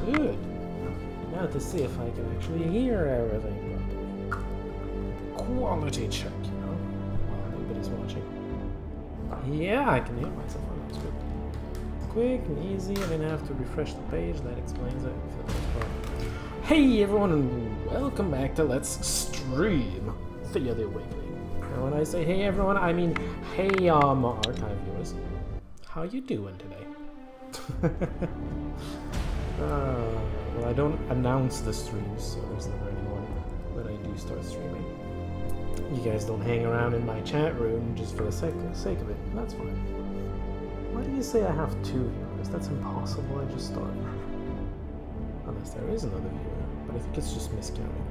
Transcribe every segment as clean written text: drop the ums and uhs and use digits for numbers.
Good. Now to see if I can actually hear everything properly. Quality check, you know? While nobody's watching. Yeah, I can hear myself. Oh, that's good. Quick and easy. I didn't have to refresh the page. That explains it for the most part. Hey everyone, and welcome back to Let's Stream Thea the Awakening. And when I say hey everyone, I mean hey archive viewers. How you doing today? Well, I don't announce the streams, so there's never anyone when I do start streaming. You guys don't hang around in my chat room just for the sake of it. That's fine. Why do you say I have 2 viewers? That's impossible. I just started. Unless there is another viewer, but I think it's just miscounting.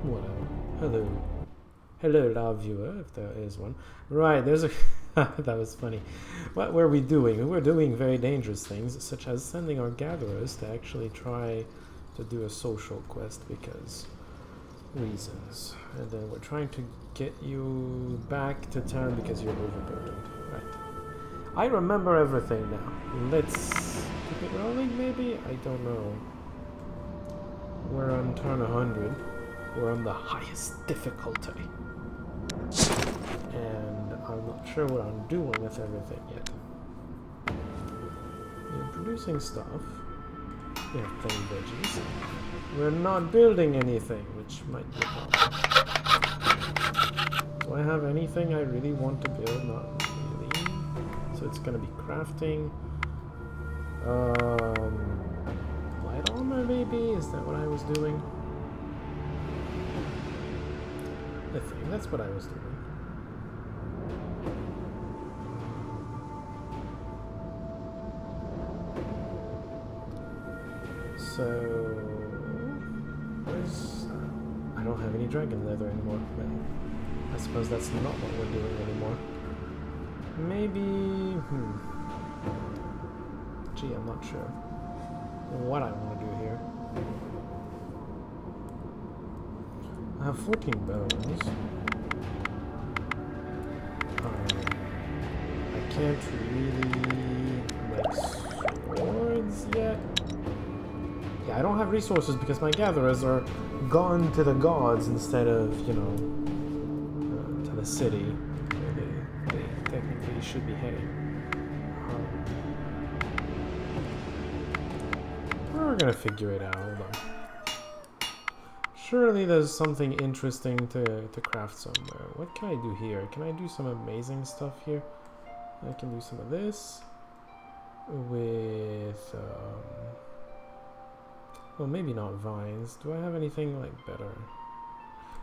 Whatever. Hello. Hello, live viewer, if there is one. Right, there's a... that was funny. What were we doing? We were doing very dangerous things, such as sending our gatherers to actually try to do a social quest because reasons. And then we're trying to get you back to town because you're overburdened. Right. I remember everything now. Let's keep it rolling, maybe? I don't know. We're on turn 100. We're on the highest difficulty. And I'm not sure what I'm doing with everything yet. You're producing stuff. We have plain veggies. We're not building anything, which might be a problem. Do I have anything I really want to build? Not really. So it's gonna be crafting. Light armor maybe? Is that what I was doing? I think that's what I was doing. So, where's... I don't have any dragon leather anymore. Well, I suppose that's not what we're doing anymore. Maybe... Gee, I'm not sure what I want to do here. I have 14 bones. I can't really make swords yet. Yeah, I don't have resources because my gatherers are gone to the gods instead of, you know, to the city where they technically should be heading. We're gonna figure it out. Hold on. Surely there's something interesting to craft somewhere. What can I do here? Can I do some amazing stuff here? I can do some of this with... well, maybe not vines. Do I have anything like better?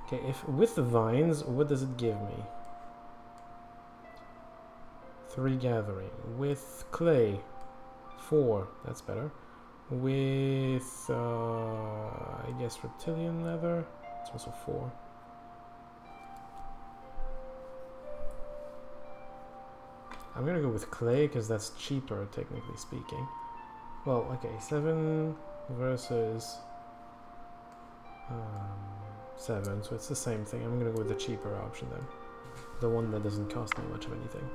Okay, if with the vines, what does it give me? 3 gathering. With clay, 4. That's better. With, I guess reptilian leather. It's also 4. I'm gonna go with clay because that's cheaper, technically speaking. Well, okay, 7 versus 7, so it's the same thing. I'm gonna go with the cheaper option then. The one that doesn't cost me much of anything.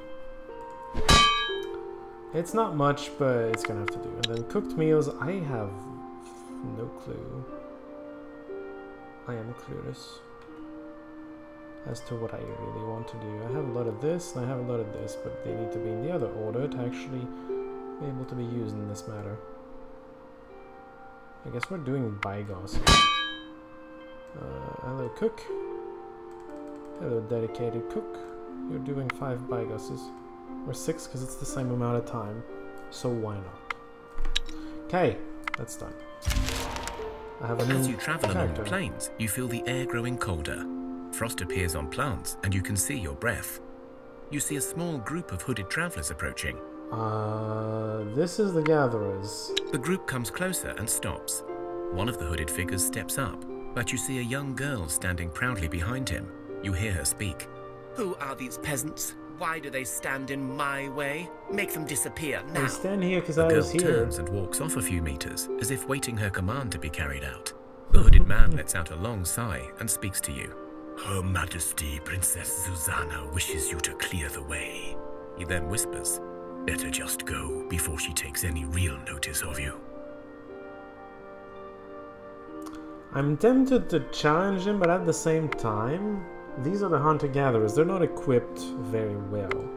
It's not much, but it's gonna have to do. And then cooked meals, I have no clue. I am clueless as to what I really want to do. I have a lot of this, and I have a lot of this, but they need to be in the other order to actually be able to be used in this matter. I guess we're doing bygos. Hello, cook. Hello, dedicated cook. You're doing 5 bygoses. Or 6 because it's the same amount of time. So why not? Okay, that's done. I have a new As you travel along character. the plains, you feel the air growing colder. Frost appears on plants and you can see your breath. You see a small group of hooded travelers approaching. This is the gatherers. The group comes closer and stops. One of the hooded figures steps up, but you see a young girl standing proudly behind him. You hear her speak. Who are these peasants? Why do they stand in my way? Make them disappear now. They stand here because The I girl was here. turns and walks off a few meters, as if waiting her command to be carried out. The hooded man lets out a long sigh and speaks to you. Her Majesty, Princess Susanna, wishes you to clear the way. He then whispers, Better just go before she takes any real notice of you. I'm tempted to challenge him, but at the same time, these are the hunter-gatherers. They're not equipped very well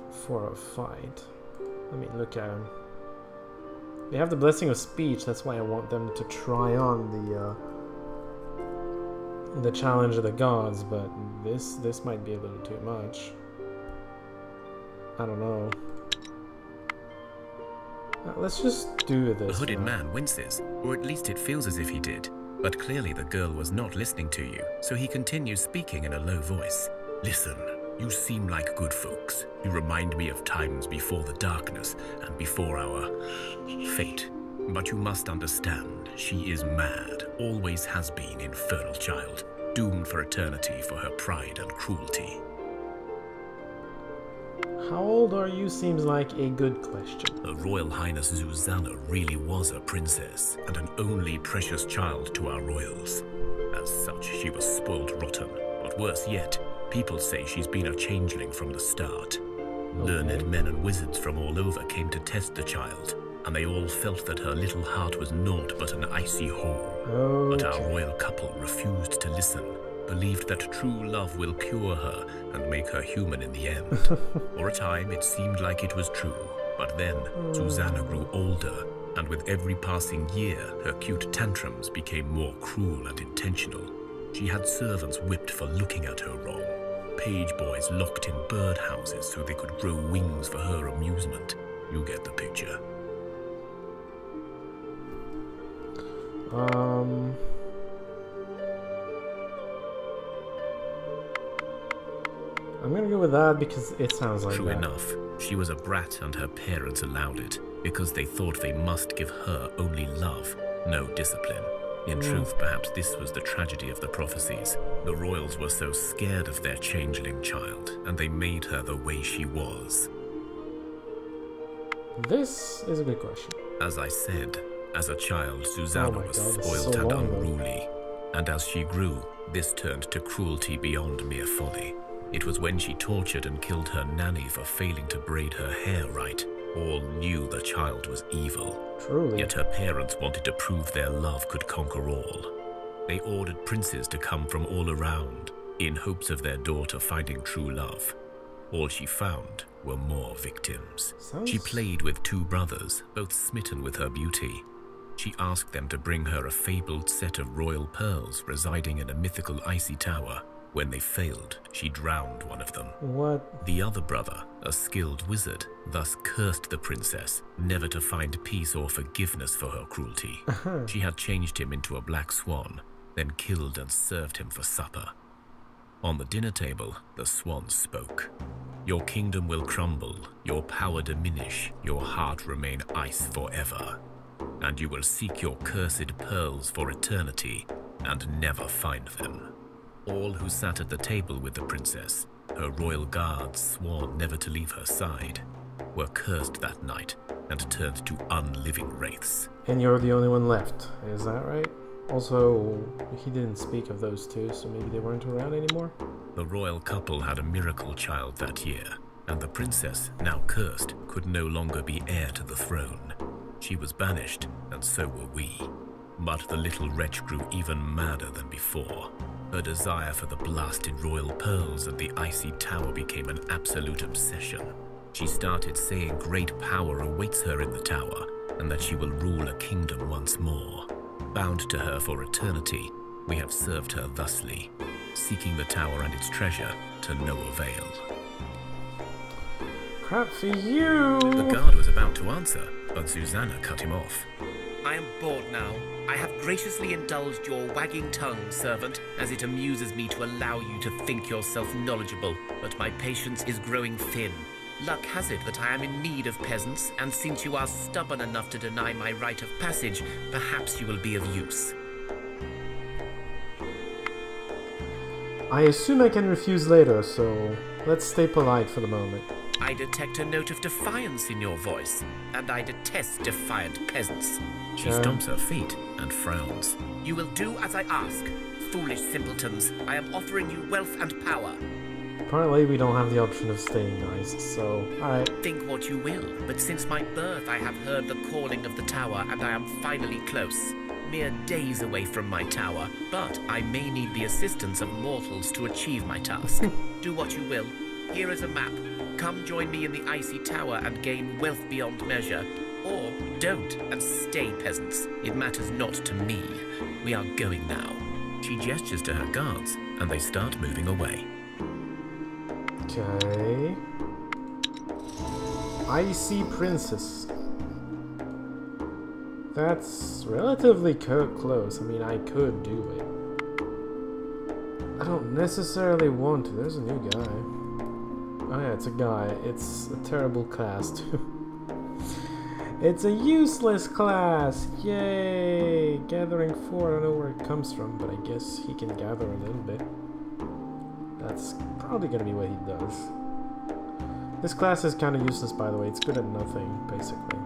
for a fight. I mean, look at them. They have the blessing of speech. That's why I want them to try on the challenge of the gods. But this might be a little too much. I don't know. Let's just do this. The hooded man winces, or at least it feels as if he did. But clearly the girl was not listening to you, so he continues speaking in a low voice. Listen, you seem like good folks. You remind me of times before the darkness and before our fate. But you must understand, she is mad, always has been, infernal child, doomed for eternity for her pride and cruelty. How old are you seems like a good question. Her Royal Highness Susanna really was a princess and an only precious child to our royals. As such, she was spoiled rotten, but worse yet, people say she's been a changeling from the start. Learned men and wizards from all over came to test the child, and they all felt that her little heart was naught but an icy hole. But our royal couple refused to listen, believed that true love will cure her and make her human in the end. For a time it seemed like it was true, but then Susanna grew older, and with every passing year her cute tantrums became more cruel and intentional. She had servants whipped for looking at her wrong, page boys locked in birdhouses so they could grow wings for her amusement. You get the picture. I'm gonna go with that because it sounds like True that. enough, she was a brat and her parents allowed it, because they thought they must give her only love, no discipline. In truth, perhaps this was the tragedy of the prophecies. The royals were so scared of their changeling child, and they made her the way she was. This is a good question. As I said, as a child, Susanna was spoilt so and long ago. unruly, and as she grew, this turned to cruelty beyond mere folly. It was when she tortured and killed her nanny for failing to braid her hair right. All knew the child was evil. Truly. Yet her parents wanted to prove their love could conquer all. They ordered princes to come from all around, in hopes of their daughter finding true love. All she found were more victims. She played with two brothers, both smitten with her beauty. She asked them to bring her a fabled set of royal pearls residing in a mythical icy tower. When they failed, she drowned one of them. What? The other brother, a skilled wizard, thus cursed the princess, never to find peace or forgiveness for her cruelty. She had changed him into a black swan, then killed and served him for supper. On the dinner table, the swan spoke. Your kingdom will crumble, your power diminish, your heart remain ice forever. And you will seek your cursed pearls for eternity and never find them. All who sat at the table with the princess, her royal guards sworn never to leave her side, were cursed that night and turned to unliving wraiths. And you're the only one left, is that right? Also, he didn't speak of those two, so maybe they weren't around anymore? The royal couple had a miracle child that year, and the princess, now cursed, could no longer be heir to the throne. She was banished, and so were we. But the little wretch grew even madder than before. Her desire for the blasted royal pearls and the icy tower became an absolute obsession. She started saying great power awaits her in the tower, and that she will rule a kingdom once more. Bound to her for eternity, we have served her thusly, seeking the tower and its treasure to no avail. Crap for you! The guard was about to answer, but Susanna cut him off. I am bored now. I have graciously indulged your wagging tongue, servant, as it amuses me to allow you to think yourself knowledgeable, but my patience is growing thin. Luck has it that I am in need of peasants, and since you are stubborn enough to deny my rite of passage, perhaps you will be of use. I assume I can refuse later, so let's stay polite for the moment. I detect a note of defiance in your voice, and I detest defiant peasants. She stomps her feet and frowns. You will do as I ask. Foolish simpletons, I am offering you wealth and power. Apparently we don't have the option of staying nice, so alright. Think what you will, but since my birth I have heard the calling of the tower, and I am finally close. mere days away from my tower, but I may need the assistance of mortals to achieve my task. Do what you will. Here is a map. Come join me in the icy tower and gain wealth beyond measure. Or don't and stay, peasants. It matters not to me. We are going now. She gestures to her guards, and they start moving away. Okay. Icy Princess. That's relatively close. I mean, I could do it. I don't necessarily want to. There's a new guy. Oh yeah, it's a guy. It's a terrible class too. It's a useless class! Yay! Gathering 4, I don't know where it comes from, but I guess he can gather a little bit. That's probably gonna be what he does. This class is kind of useless, by the way. It's good at nothing, basically.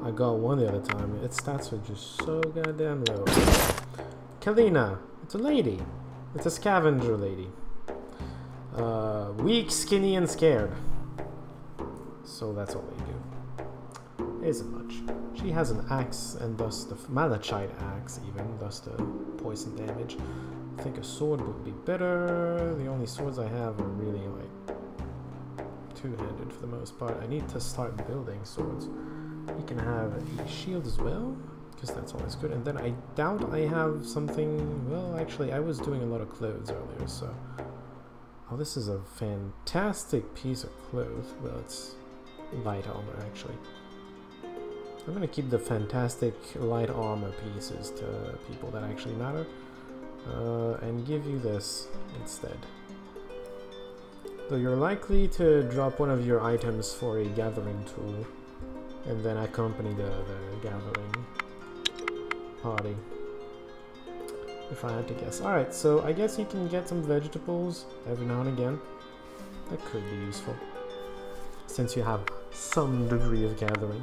I got one the other time. Its stats are just so goddamn low. Kalina. It's a lady. It's a scavenger lady. Weak, skinny, and scared. So that's all they do. Isn't much. She has an axe and thus the malachite axe, even thus the poison damage. I think a sword would be better. The only swords I have are really like two-handed for the most part. I need to start building swords. You can have a shield as well, because that's always good. And then I doubt I have something. Well, actually, I was doing a lot of clothes earlier, so. Oh, this is a fantastic piece of clothes. Well, it's light armor, actually. I'm gonna keep the fantastic light armor pieces to people that actually matter, and give you this instead. Though you're likely to drop one of your items for a gathering tool, and then accompany the gathering party. If I had to guess. Alright, so I guess you can get some vegetables every now and again. That could be useful, since you have some degree of gathering.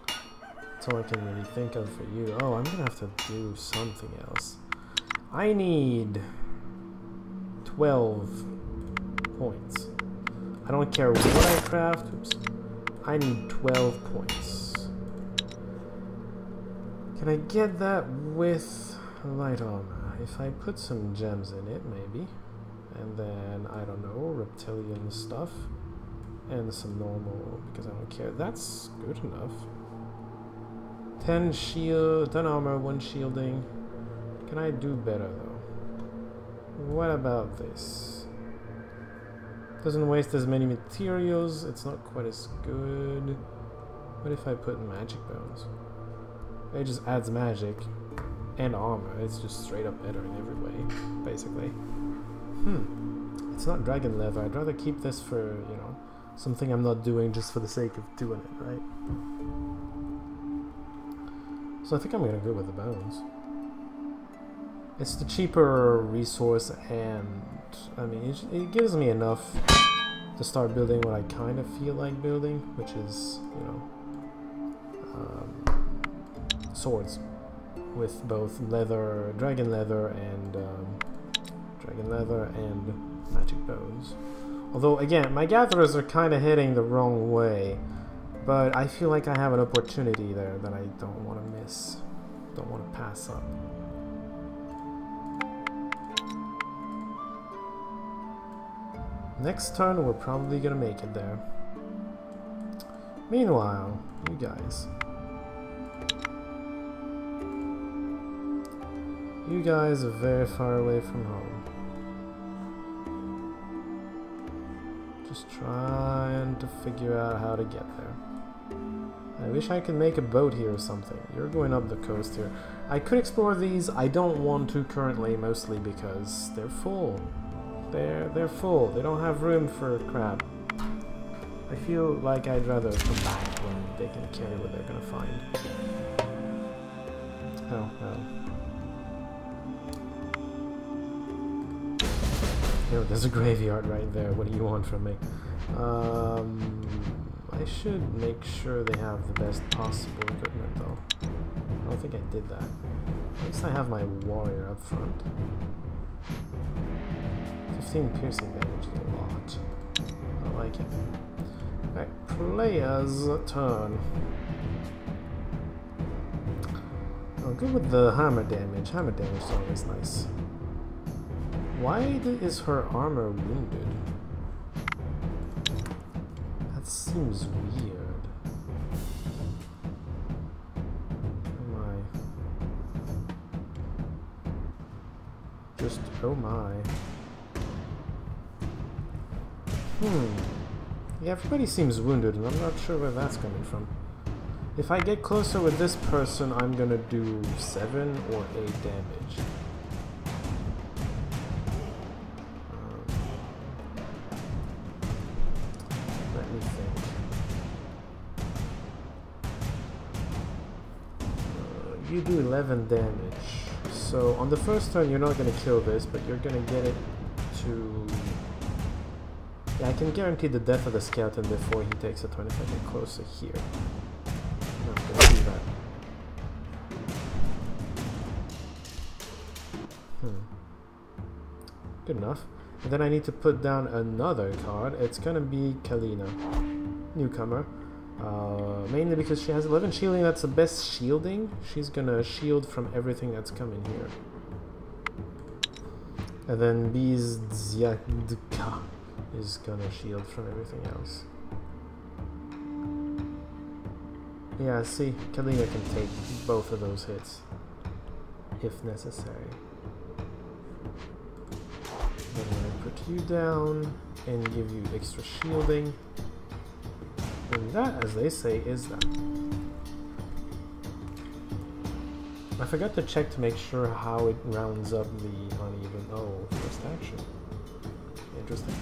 That's all I can really think of for you. Oh, I'm gonna have to do something else. I need 12 points. I don't care what I craft. Oops. I need 12 points. Can I get that with light armor? If I put some gems in it, maybe. And then, I don't know, reptilian stuff. And some normal, because I don't care. That's good enough. 10 shield, 10 armor, 1 shielding. Can I do better, though? What about this? Doesn't waste as many materials. It's not quite as good. What if I put magic bones? It just adds magic and armor. It's just straight up better in every way, basically. It's not dragon leather. I'd rather keep this for, you know, something I'm not doing just for the sake of doing it, right? So I think I'm gonna go with the bones. It's the cheaper resource, and I mean, it gives me enough to start building what I kind of feel like building, which is, you know, swords with both leather, dragon leather and magic bones. Although again, my gatherers are kind of heading the wrong way, but I feel like I have an opportunity there that I don't want to miss, don't want to pass up. Next turn, we're probably gonna make it there. Meanwhile, you guys. You guys are very far away from home. Just trying to figure out how to get there. I wish I could make a boat here or something. You're going up the coast here. I could explore these. I don't want to currently, mostly because they're full. They're full. They don't have room for crap. I feel like I'd rather come back when they can carry what they're gonna find. Oh, no. You know, there's a graveyard right there. What do you want from me? I should make sure they have the best possible equipment, though. I don't think I did that. At least I have my warrior up front. 15 piercing damage is a lot. I like it. Alright, player's turn. I'll go with the hammer damage. Hammer damage is always nice. Why is her armor wounded? That seems weird. Oh my. Just, oh my. Yeah, everybody seems wounded, and I'm not sure where that's coming from. If I get closer with this person, I'm gonna do 7 or 8 damage. Let me think. You do 11 damage. So on the first turn, you're not gonna kill this, but you're gonna get it to... Yeah, I can guarantee the death of the skeleton before he takes a turn if I get closer here. I'm gonna do that. Good enough. And then I need to put down another card. It's gonna be Kalina, newcomer. Mainly because she has 11 shielding. That's the best shielding. She's gonna shield from everything that's coming here. And then Bizdziadka is gonna shield from everything else. Yeah, see, Kalina can take both of those hits if necessary. Then I'm gonna put you down and give you extra shielding. And that, as they say, is that. I forgot to check to make sure how it rounds up the uneven. Oh, first action. Interesting.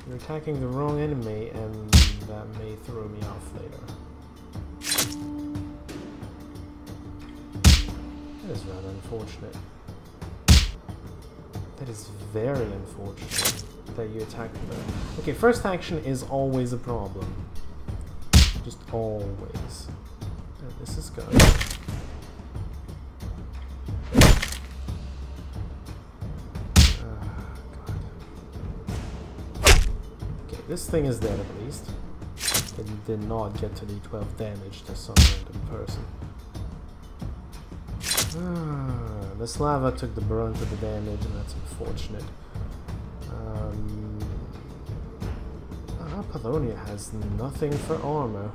You're attacking the wrong enemy, and that may throw me off later. That is rather unfortunate. That is very unfortunate that you attacked them. Okay, first action is always a problem. Just always. And this is good. Okay, this thing is dead at least. It did not get to the 12 damage to some random person. This lava took the brunt of the damage, and that's unfortunate. Apollonia has nothing for armor.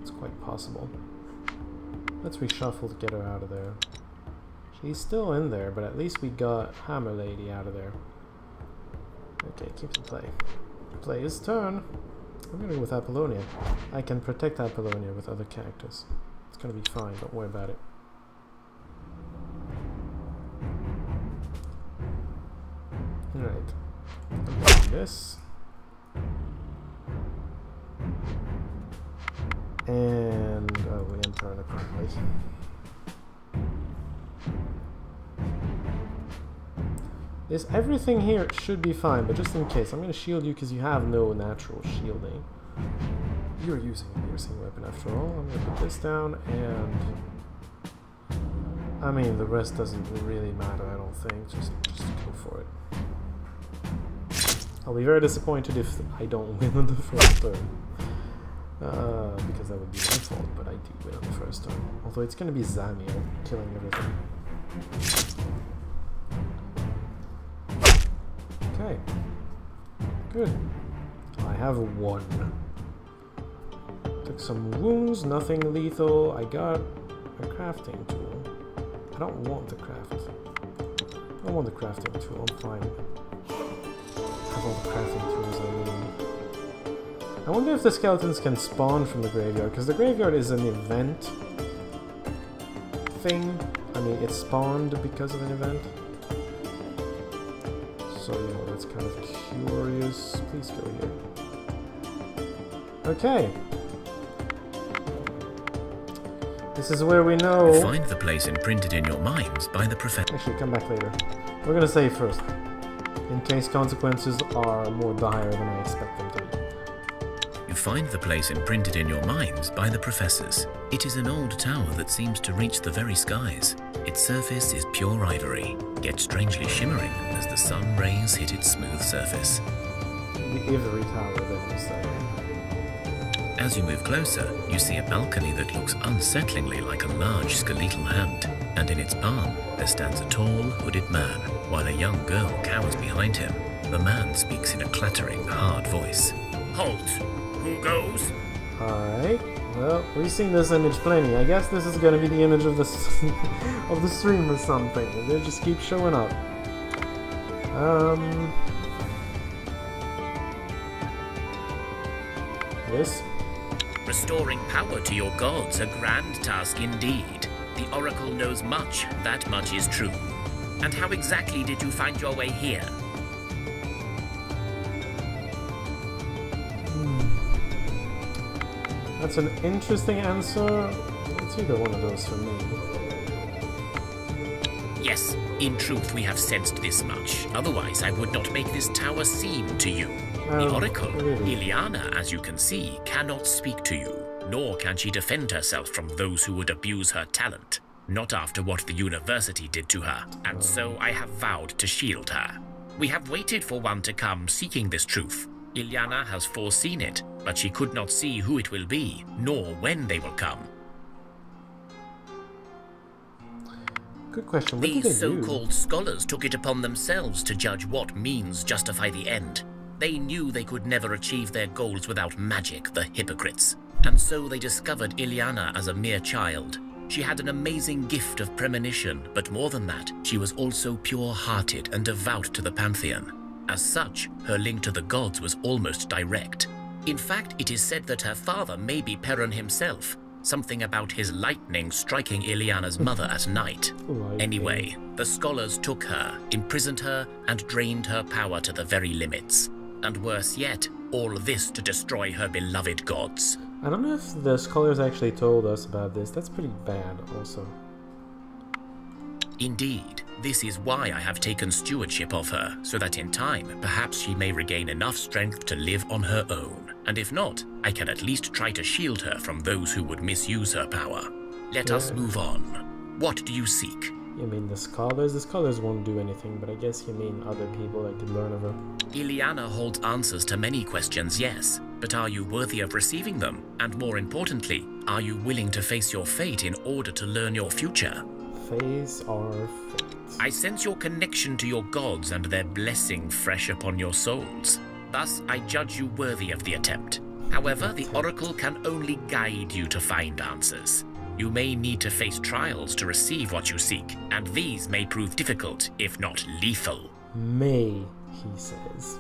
It's quite possible. Let's reshuffle to get her out of there. She's still in there, but at least we got Hammer Lady out of there. Okay, keep the play. Play his turn. I'm gonna go with Apollonia. I can protect Apollonia with other characters. It's gonna be fine, don't worry about it. Alright. I'm gonna do this. And oh, we enter in a quickly. This everything here should be fine, but just in case, I'm gonna shield you because you have no natural shielding. You're using a piercing weapon after all. I'm gonna put this down, and I mean the rest doesn't really matter. I don't think. Just go for it. I'll be very disappointed if I don't win on the first turn. Because that would be my fault, but I do win on the first turn. Although it's gonna be Zamiel killing everything. Okay. Good. I have 1. Took some wounds, nothing lethal. I got a crafting tool. I don't want the craft. I don't want the crafting tool, I'm fine. I have all the crafting tools I need. I wonder if the skeletons can spawn from the graveyard, because the graveyard is an event thing. I mean, it spawned because of an event. So, you know, that's kind of curious. Please go here. Okay. This is where we know... Find the place imprinted in your minds by the professor. Actually, come back later. We're gonna save first. In case consequences are more dire than I expect them to be. You find the place imprinted in your minds by the professors. It is an old tower that seems to reach the very skies. Its surface is pure ivory, yet strangely shimmering as the sun rays hit its smooth surface. The Ivory Tower, that you say. As you move closer, you see a balcony that looks unsettlingly like a large skeletal hand, and in its palm there stands a tall, hooded man, while a young girl cowers behind him. The man speaks in a clattering, hard voice. Halt! Who goes? Alright. Well, we've seen this image plenty. I guess this is gonna be the image of the of the stream or something. They just keep showing up. This? Restoring power to your gods, a grand task indeed. The Oracle knows much, that much is true. And how exactly did you find your way here? That's an interesting answer. It's either one of those for me. Yes, in truth we have sensed this much. Otherwise I would not make this tower seem to you. The Oracle, really? Ileana, as you can see, cannot speak to you, nor can she defend herself from those who would abuse her talent. Not after what the university did to her, and so I have vowed to shield her. We have waited for one to come seeking this truth. Ileana has foreseen it, but she could not see who it will be, nor when they will come. Good question. What did they These do? so-called scholars took it upon themselves to judge what means justify the end. They knew they could never achieve their goals without magic, the hypocrites. And so they discovered Ileana as a mere child. She had an amazing gift of premonition, but more than that, she was also pure-hearted and devout to the Pantheon. As such, her link to the gods was almost direct. In fact, it is said that her father may be Perun himself, something about his lightning striking Ileana's mother at night. Anyway, the scholars took her, imprisoned her, and drained her power to the very limits. And worse yet, all this to destroy her beloved gods. I don't know if the scholars actually told us about this. That's pretty bad, also. Indeed, this is why I have taken stewardship of her, so that in time, perhaps she may regain enough strength to live on her own. And if not, I can at least try to shield her from those who would misuse her power. Let us move on. What do you seek? You mean the scholars? The scholars won't do anything, but I guess you mean other people that could learn of her. Ileana holds answers to many questions, yes, but are you worthy of receiving them? And more importantly, are you willing to face your fate in order to learn your future? Face our fate. I sense your connection to your gods and their blessing fresh upon your souls. Thus, I judge you worthy of the attempt. However, the Oracle can only guide you to find answers. You may need to face trials to receive what you seek, and these may prove difficult, if not lethal. May, he says.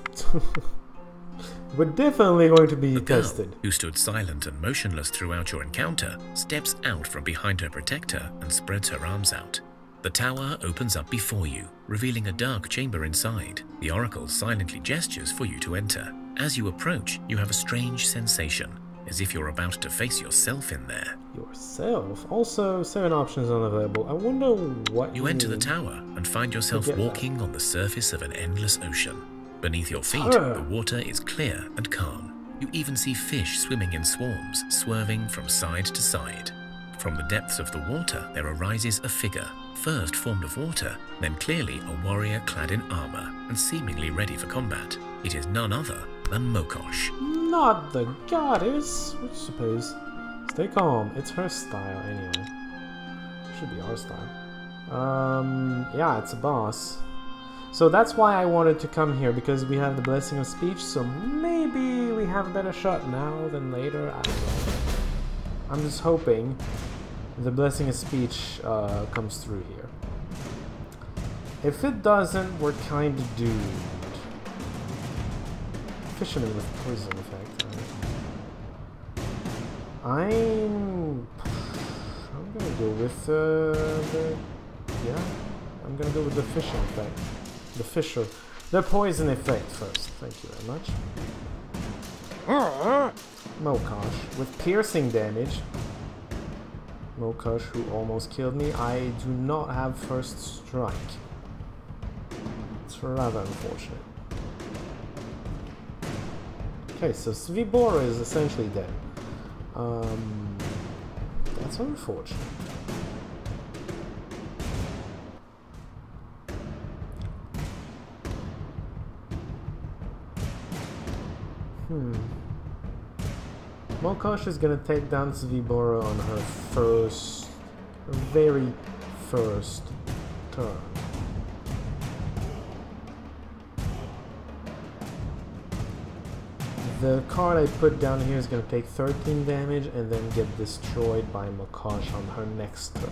We're definitely going to be The girl, tested. who stood silent and motionless throughout your encounter, steps out from behind her protector and spreads her arms out. The tower opens up before you, revealing a dark chamber inside. The Oracle silently gestures for you to enter. As you approach, you have a strange sensation, as if you're about to face yourself in there. Yourself? Also, 7 options unavailable. I wonder what You enter the tower and find yourself Forget that. walking on the surface of an endless ocean. Beneath your feet, Huh. the water is clear and calm. You even see fish swimming in swarms, swerving from side to side. From the depths of the water, there arises a figure, first formed of water, then clearly a warrior clad in armor and seemingly ready for combat. It is none other than Mokosh. Not the goddess, which I suppose. Stay calm. It's her style anyway. Should be our style. Yeah, it's a boss. So that's why I wanted to come here, because we have the Blessing of Speech, so maybe we have a better shot now than later. I don't know. I'm just hoping the Blessing of Speech comes through here. If it doesn't, we're kind of doomed. Fisherman with poison effect. I'm gonna go with I'm gonna go with the fishing effect. The poison effect first. Thank you very much. Mokosh with piercing damage. Mokosh, who almost killed me. I do not have first strike. It's rather unfortunate. Okay, so Svibora is essentially dead. That's unfortunate. Mokosh is gonna take down Zvibora on her very first turn. The card I put down here is gonna take 13 damage and then get destroyed by Mokosh on her next turn.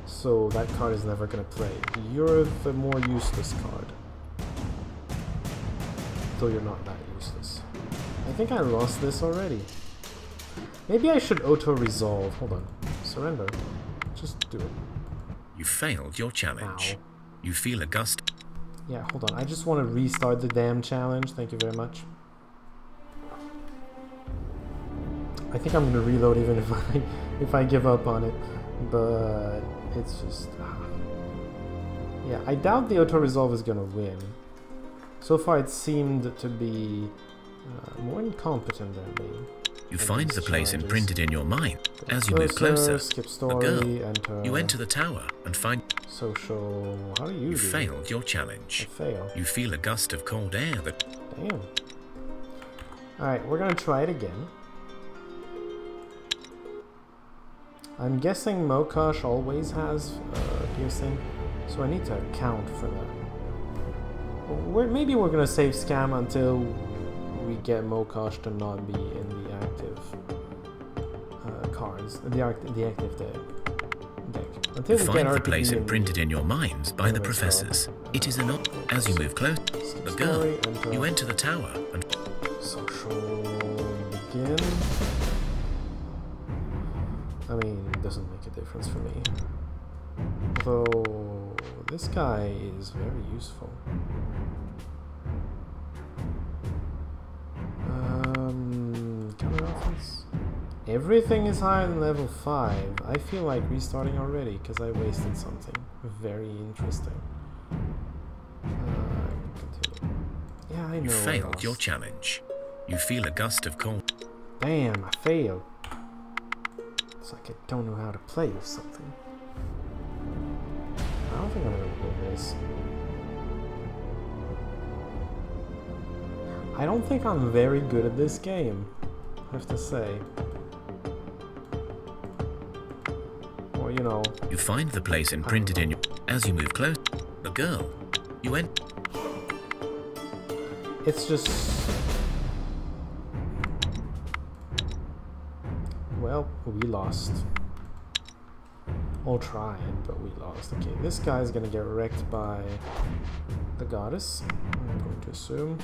So that card is never gonna play. You're the more useless card. Though you're not that useless. I think I lost this already. Maybe I should auto-resolve. Hold on. Surrender. Just do it. You failed your challenge. Ow. You feel a gust. Yeah, hold on. I just want to restart the damn challenge. Thank you very much. I think I'm gonna reload even if I give up on it. But it's just... yeah, I doubt the auto-resolve is gonna win. So far it seemed to be more incompetent than me. You find the place challenges. imprinted in your mind. As you Closer, move closer, skip a story, girl. enter You enter the tower and find social... How do you you do? failed your I challenge. fail. You feel a gust of cold air that Damn. Alright, we're gonna try it again. I'm guessing Mokosh always has piercing, so I need to account for that. Maybe we're gonna save Scam until we get Mokosh to not be in the active cards, the active deck. Until you we find get the RPG place in imprinted in your minds by the Anyway, so, professors. It is an as you move close, skip a girl. story, enter You enter the tower and social begin. I mean, it doesn't make a difference for me. Although, this guy is very useful. Counter offense. Everything is higher than level 5. I feel like restarting already because I wasted something very interesting. Continue. Yeah, I know. you I failed your lost. challenge. You feel a gust of cold. Damn, I failed. It's like I don't know how to play or something. I don't think I'm gonna win this. I don't think I'm very good at this game, I have to say. Or, you know... You find the place imprinted in your... As you move close, a girl. You enter... It's just... Well, we lost. I'll try it, but we lost. Okay, this guy's gonna get wrecked by the goddess, I'm going to assume.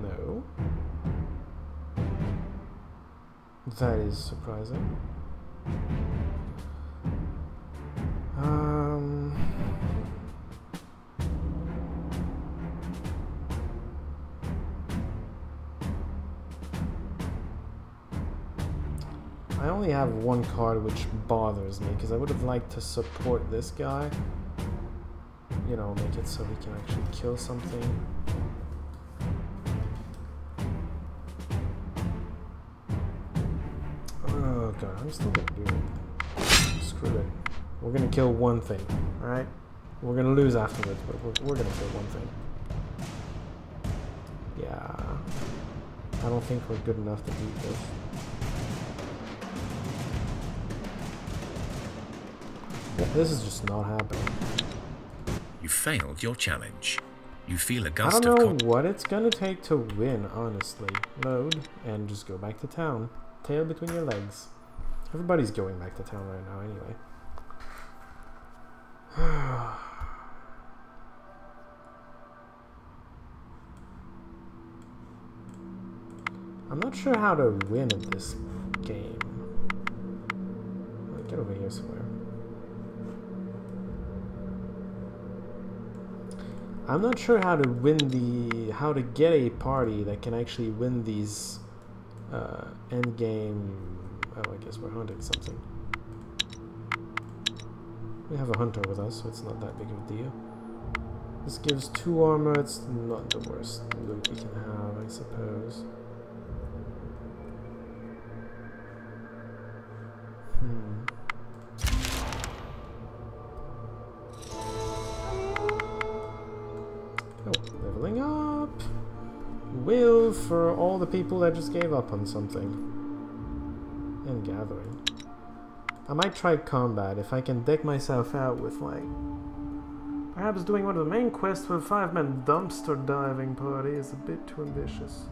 No. That is surprising. I only have one card which bothers me because I would have liked to support this guy. You know, make it so he can actually kill something. Oh god, I'm still gonna do it. Screw it. We're gonna kill one thing, alright? We're gonna lose afterwards, but we're gonna kill one thing. Yeah. I don't think we're good enough to beat this. This is just not happening. You failed your challenge. You feel a I gust don't of know cold. what it's gonna take to win, honestly. Load, and just go back to town. Tail between your legs. Everybody's going back to town right now, anyway. I'm not sure how to win at this game. I'll get over here somewhere. I'm not sure how to win how to get a party that can actually win these end game. Oh, I guess we're hunting something. We have a hunter with us, so it's not that big of a deal. This gives 2 armor. It's not the worst loot we can have, I suppose. also for all the people that just gave up on something. And gathering. I might try combat if I can deck myself out with like perhaps doing one of the main quests with a 5-man dumpster diving party is a bit too ambitious.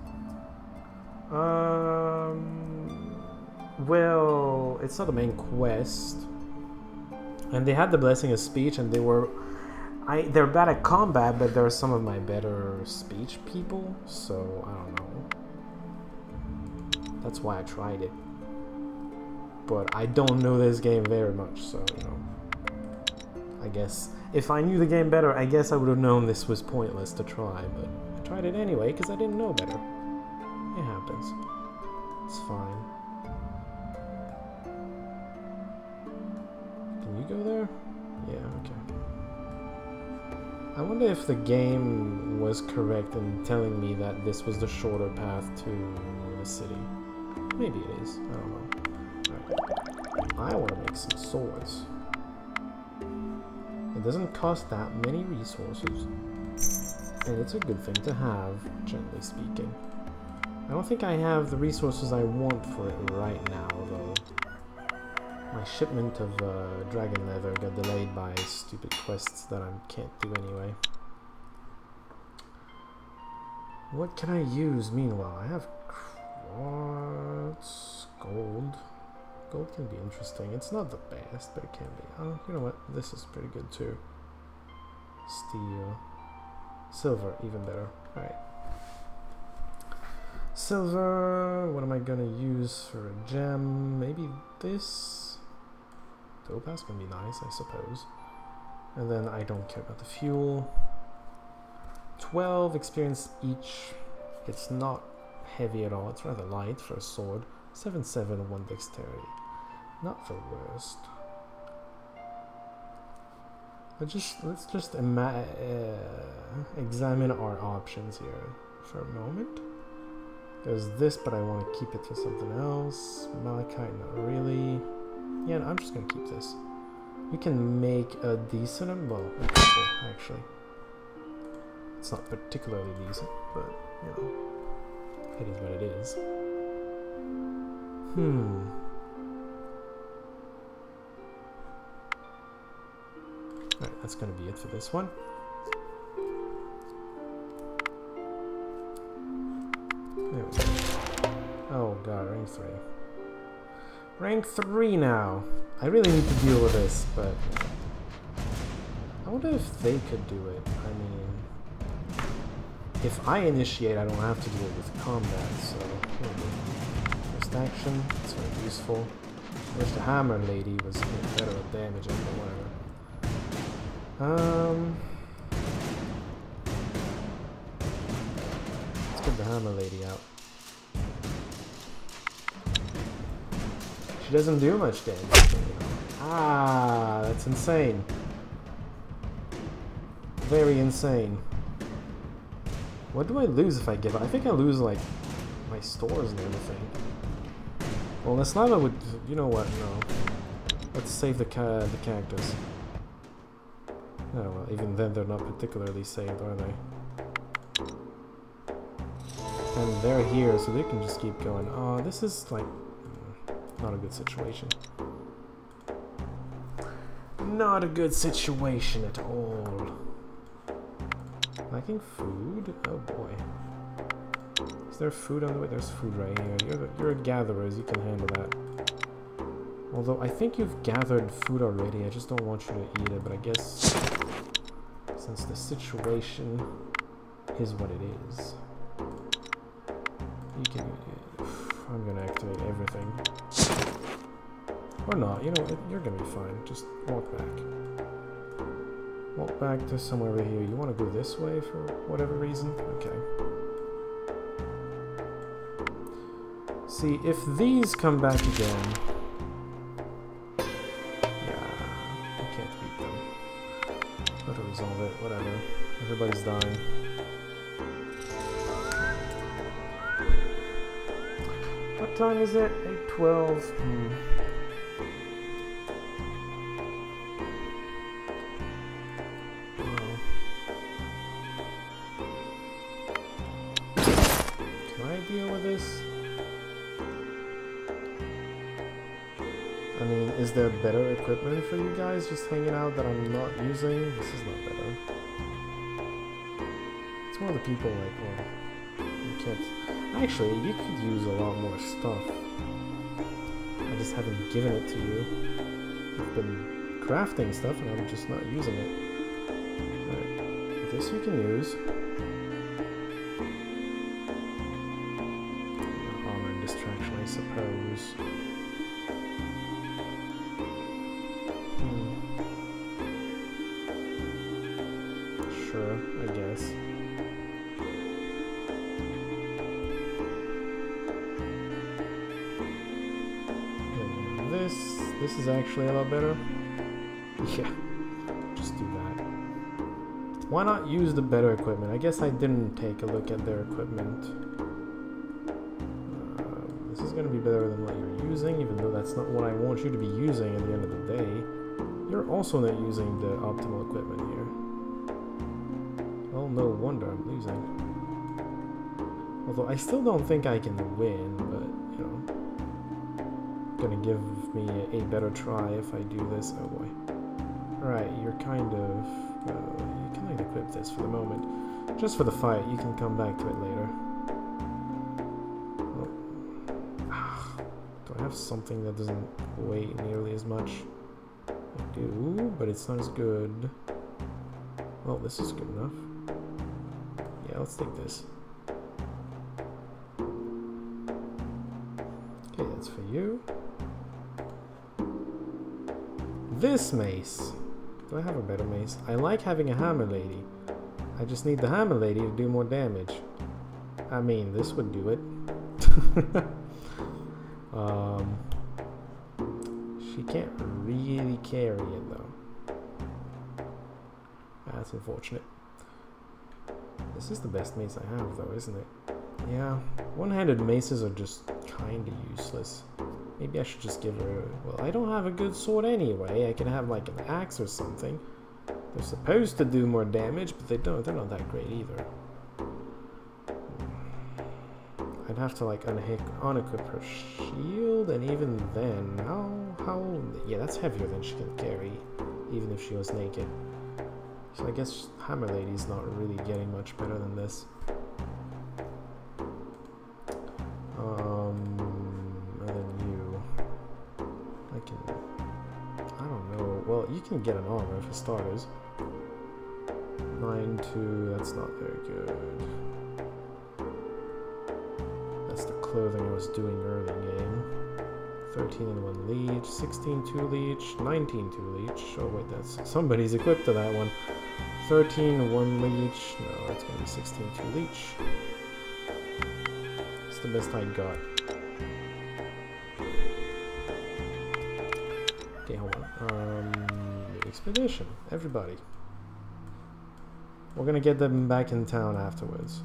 Well, it's not the main quest. And they had the blessing of speech and they're bad at combat, but they're some of my better speech people, so I don't know. That's why I tried it. But I don't know this game very much, so, you know. I guess if I knew the game better, I guess I would have known this was pointless to try, but I tried it anyway because I didn't know better. It happens. It's fine. Can you go there? Yeah, okay. I wonder if the game was correct in telling me that this was the shorter path to the city. Maybe it is. I don't know. I want to make some swords. It doesn't cost that many resources. And it's a good thing to have, generally speaking. I don't think I have the resources I want for it right now, though. My shipment of dragon leather got delayed by stupid quests that I can't do anyway. What can I use meanwhile? I have quartz, gold. Gold can be interesting. It's not the best, but it can be. Oh, you know what? This is pretty good too. Steel. Silver, even better. Alright. Silver. What am I gonna use for a gem? Maybe this? Topaz can be nice, I suppose. And then I don't care about the fuel. 12 experience each. It's not heavy at all. It's rather light for a sword. 7/7, 1 dexterity. Not the worst. Let's just examine our options here for a moment. There's this, but I want to keep it for something else. Malachite, not really. Yeah, no, I'm just gonna keep this. We can make a decent, well, actually. It's not particularly decent, but you know, it is what it is. Alright, that's gonna be it for this one. There we go. Oh god, rank 3. Rank 3 now! I really need to deal with this, but I wonder if they could do it. I mean, if I initiate, I don't have to deal with combat, so first action, it's very useful. I wish the hammer lady was better at damaging, but whatever. Let's get the hammer lady out. She doesn't do much damage. You know. Ah, that's insane. Very insane. What do I lose if I give up? I think I lose like my stores and everything. Well, the Slava would. You know what? No. Let's save the cactus. Oh well, even then they're not particularly saved, are they? And they're here, so they can just keep going. Oh, this is like not a good situation. Not a good situation at all. Lacking food? Oh boy. Is there food on the way? There's food right here. You're a gatherer, you can handle that. Although I think you've gathered food already, I just don't want you to eat it, but I guess since the situation is what it is, you can. I'm gonna activate everything. Or not, you know what? You're gonna be fine. Just walk back. Walk back to somewhere over here. You want to go this way for whatever reason? Okay. See, if these come back again... Yeah, I can't beat them. Gotta resolve it, whatever. Everybody's dying. What time is it? 8:12. deal with this? I mean, is there better equipment for you guys just hanging out that I'm not using? This is not better. It's more the people like, oh, you can't. Actually, you could use a lot more stuff. I just haven't given it to you. I've been crafting stuff and I'm just not using it. Alright, this you can use. Armor and distraction, I suppose. Sure, I guess. This is actually a lot better. Yeah, just do that. Why not use the better equipment? I guess I didn't take a look at their equipment. This is going to be better than what you're using, even though that's not what I want you to be using at the end of the day. You're also not using the optimal equipment here. Oh, no wonder I'm losing. Although I still don't think I can win, but, you know. Gonna give me a better try if I do this. Oh boy. Alright, you're kind of... you can like equip this for the moment. Just for the fight, you can come back to it later. Oh. Do I have something that doesn't weigh nearly as much? I do, but it's not as good. Well, this is good enough. Yeah, let's take this. Okay, that's for you. This mace. Do I have a better mace? I like having a hammer lady. I just need the hammer lady to do more damage. I mean, this would do it. She can't really carry it though. That's unfortunate. This is the best mace I have though, isn't it? Yeah, one-handed maces are just kinda useless. Maybe I should just give her... Well, I don't have a good sword anyway. I can have like an axe or something. They're supposed to do more damage, but they don't. They're not that great either. I'd have to like unequip her shield, and even then, how... Yeah, that's heavier than she can carry, even if she was naked. So I guess Hammer Lady's not really getting much better than this. You can get an armor for starters. 9-2, that's not very good. That's the clothing I was doing early game. 13-1 leech, 16-2 leech, 19-2 leech. Oh wait, that's somebody's equipped to that one. 13-1 leech. No, it's gonna be 16-2 leech. It's the best I got. Okay, hold on. Expedition, everybody. We're gonna get them back in town afterwards.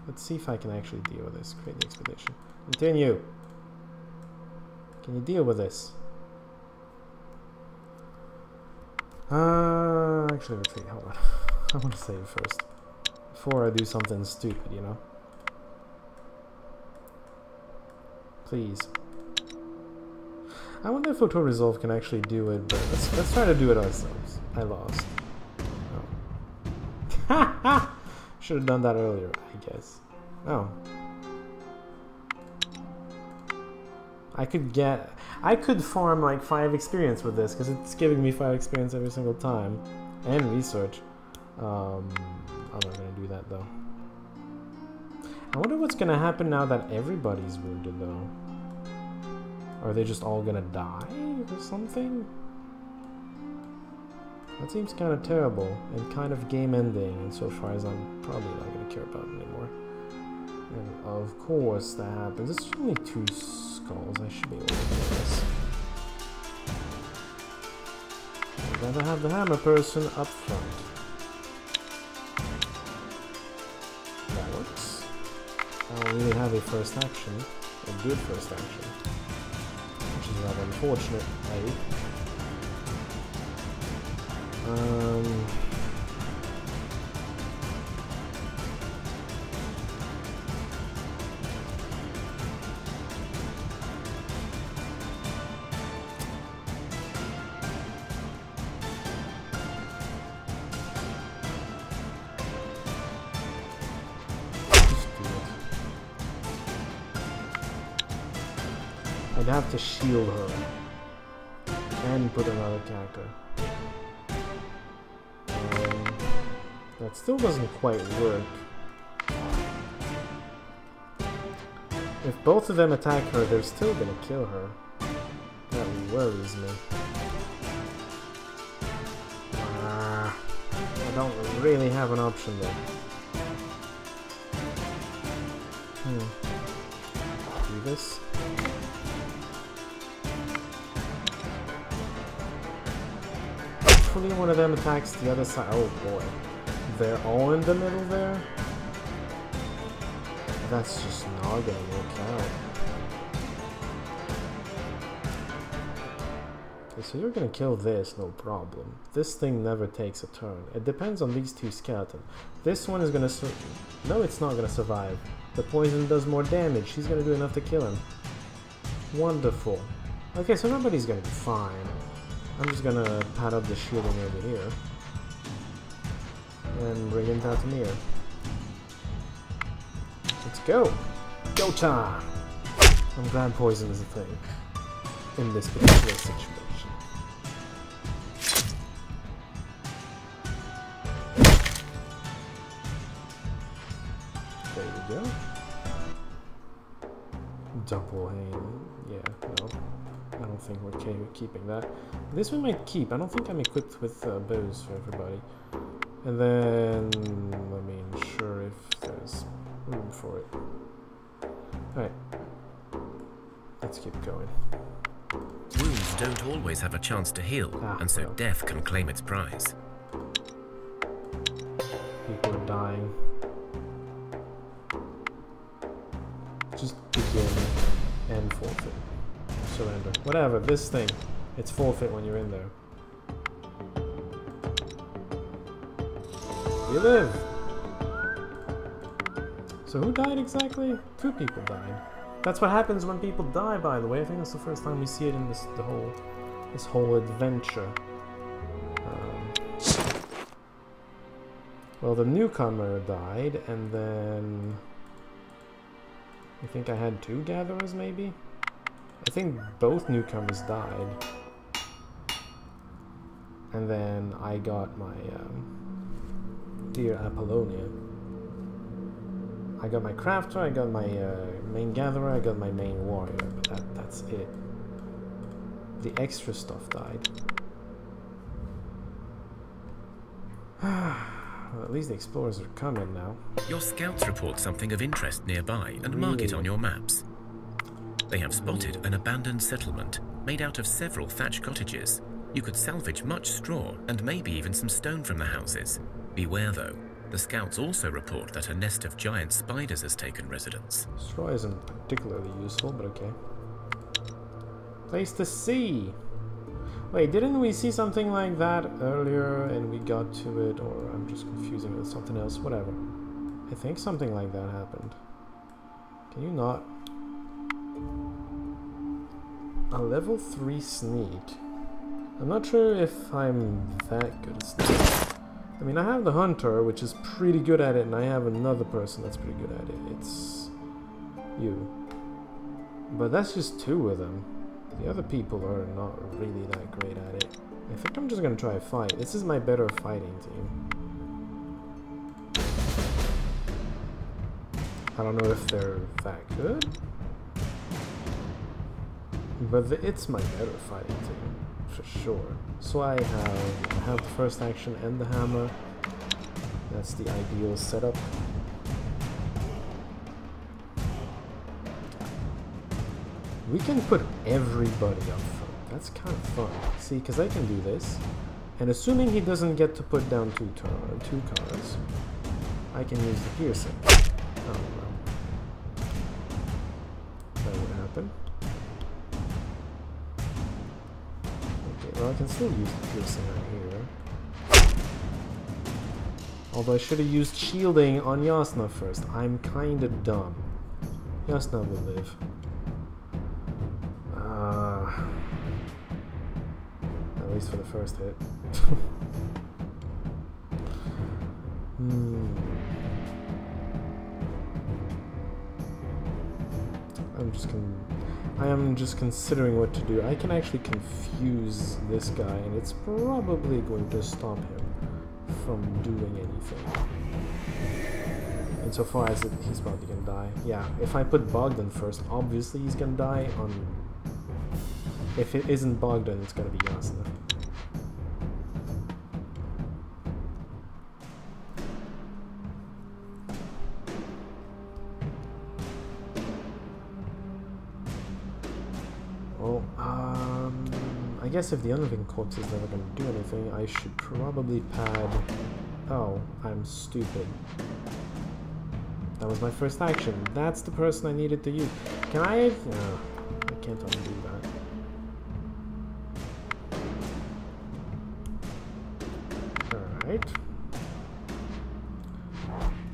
Let's see if I can actually deal with this. Create the expedition. Continue. Can you deal with this? Actually, retreat. Hold on. I want to save first before I do something stupid, you know. Please. I wonder if Auto Resolve can actually do it, but let's try to do it ourselves. I lost. Oh. Should have done that earlier, I guess. Oh. I could farm like 5 experience with this, because it's giving me 5 experience every single time. And research. I'm not gonna do that though. I wonder what's gonna happen now that everybody's wounded though. Are they just all gonna die or something? That seems kind of terrible and kind of game ending, and so far as I'm probably not gonna care about it anymore. And of course that happens. It's only 2 skulls. I should be able to do this. I'd rather have the hammer person up front. That works. I don't really have a first action, a good first action. Which is rather unfortunate, maybe. have to shield her and put another attacker. That still doesn't quite work. If both of them attack her, they're still gonna kill her. That worries me. I don't really have an option there. Do this. Hopefully one of them attacks the other side. Oh boy. They're all in the middle there? That's just not gonna work out. Okay, so you're gonna kill this, no problem. This thing never takes a turn. It depends on these two skeletons. This one is gonna no, it's not gonna survive. The poison does more damage. She's gonna do enough to kill him. Wonderful. Okay, so nobody's gonna be fine. I'm just gonna pad up the shielding over here. And bring in Tatamir. Let's go! Go time! I'm glad poison is a thing in this particular situation. There we go. Double aim. Yeah, no. I don't think we're keeping that. This one might keep. I don't think I'm equipped with bows for everybody. And then let me ensure if there's room for it. Alright. Let's keep going. Wounds don't always have a chance to heal, and so death can claim its prize. People are dying. Just begin and forfeit. Surrender. Whatever, this thing. It's forfeit when you're in there. You live! So who died exactly? 2 people died. That's what happens when people die, by the way. I think that's the first time we see it in this whole adventure. Well, the newcomer died, and then I think I had 2 gatherers, maybe? I think both newcomers died. And then I got my dear Apollonia. I got my crafter, I got my main gatherer, I got my main warrior, but that's it. The extra stuff died. Well, at least the explorers are coming now. Your scouts report something of interest nearby and mark it on your maps. They have spotted an abandoned settlement made out of several thatched cottages. You could salvage much straw and maybe even some stone from the houses. Beware though, the scouts also report that a nest of giant spiders has taken residence. Straw isn't particularly useful, but okay. Place to see! Wait, didn't we see something like that earlier and we got to it? Or I'm just confusing it with something else, whatever. I think something like that happened. Can you not? A level 3 sneak. I'm not sure if I'm that good at sneak. I mean, I have the hunter, which is pretty good at it, and I have another person that's pretty good at it. It's you. But that's just 2 of them. The other people are not really that great at it. I think I'm just gonna try a fight. This is my better fighting team. I don't know if they're that good. But it's my better fighting team, for sure. So I have the first action and the hammer. That's the ideal setup. We can put everybody up front. That's kind of fun. See, because I can do this. And assuming he doesn't get to put down 2 cards, I can use the piercing. Oh, well. That would happen. Okay, well, I can still use the piercing right here. Although I should have used shielding on Yasna first. I'm kind of dumb. Yasna will live. At least for the first hit. I'm just gonna... I am just considering what to do. I can actually confuse this guy, and it's probably going to stop him from doing anything. Insofar as he's probably gonna die. Yeah, if I put Bogdan first, obviously he's gonna die. If it isn't Bogdan, it's gonna be Yasna. Well, I guess if the unliving corpse is never gonna do anything, I should probably pad... Oh, I'm stupid. That was my first action. That's the person I needed to use. Can I... No, I can't undo that. Alright.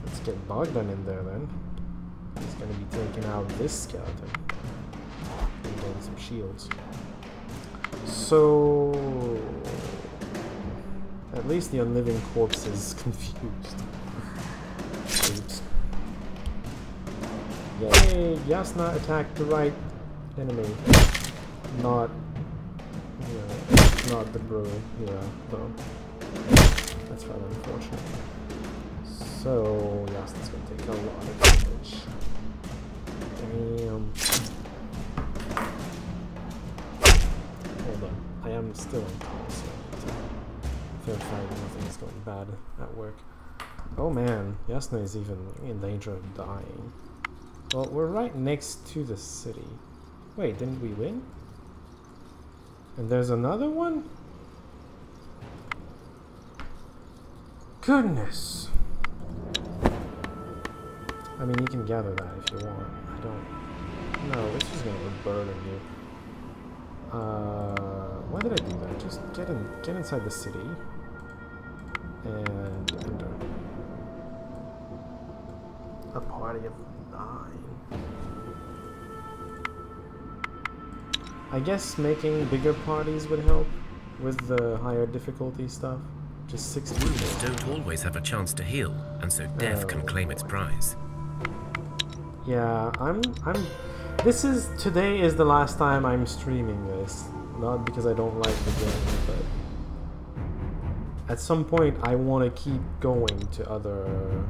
Let's get Bogdan in there then. He's gonna be taking out this skeleton. And getting some shields. So... At least the unliving corpse is confused. Oops. Yay! Yasna attacked the right enemy. Not... not the bro. Yeah, no. That's rather unfortunate. So... Yasna's gonna take a lot of damage. Damn. Hold on. I am still on call, so verify nothing is going bad at work. Oh man, Yasna is even in danger of dying. Well, we're right next to the city. Wait, didn't we win? And there's another one? Goodness! I mean, you can gather that if you want. I don't... No, it's just gonna burden you. Why did I do that? Just get inside the city. And enter. A party of 9. I guess making bigger parties would help with the higher difficulty stuff. Just 6 people. Wounds don't always have a chance to heal, and so death can claim its prize. Yeah, today is the last time I'm streaming this. Not because I don't like the game, but at some point I want to keep going to other...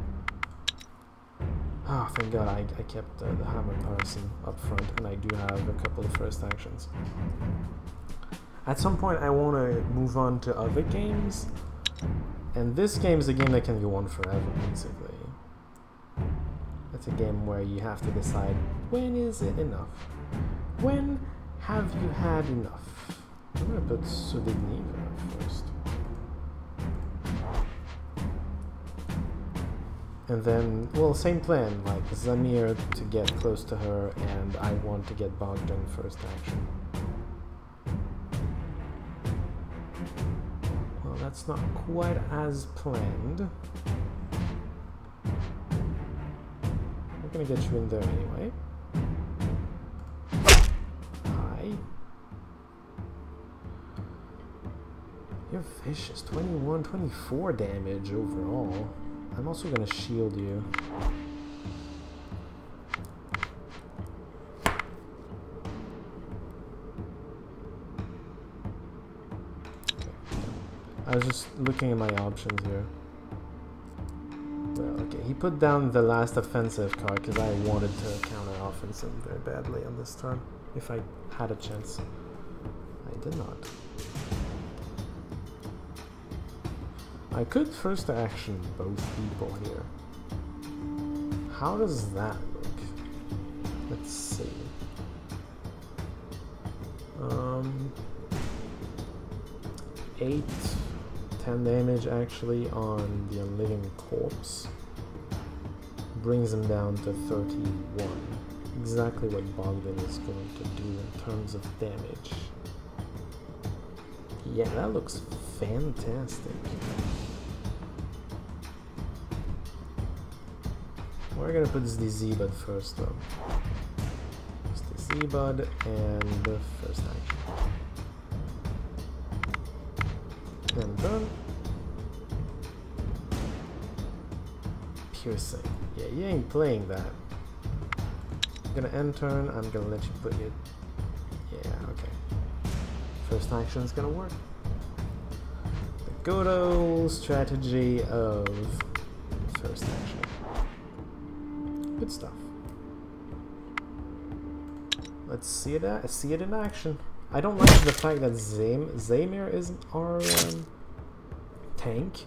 Oh, thank God I kept the hammer person up front, and I do have a couple of first actions. At some point I want to move on to other games, and this game is a game that can go on forever, basically. It's a game where you have to decide, when is it enough? When have you had enough? I'm gonna put Sudigniva first. And then, well, same plan, like Zamir to get close to her, and I want to get Bogdan first action. Well, that's not quite as planned. I'm gonna get you in there anyway. Hi. You're vicious. 21, 24 damage overall. I'm also gonna shield you. I was just looking at my options here. Well, okay, he put down the last offensive card because I wanted to counter offensive very badly on this turn. If I had a chance. I did not. I could first action both people here. How does that look? Let's see. 8, 10 damage actually on the unliving corpse. Brings him down to 31. Exactly what Bogdan is going to do in terms of damage. Yeah, that looks fantastic. We're gonna put the Z-Bud first though. Just the Z-Bud and the first action. And done. Piercing. Yeah, you ain't playing that. I'm gonna end turn, I'm gonna let you put your first action is gonna work. The good old strategy of first action. Good stuff. Let's see it. See it in action. I don't like the fact that Zamir isn't our tank,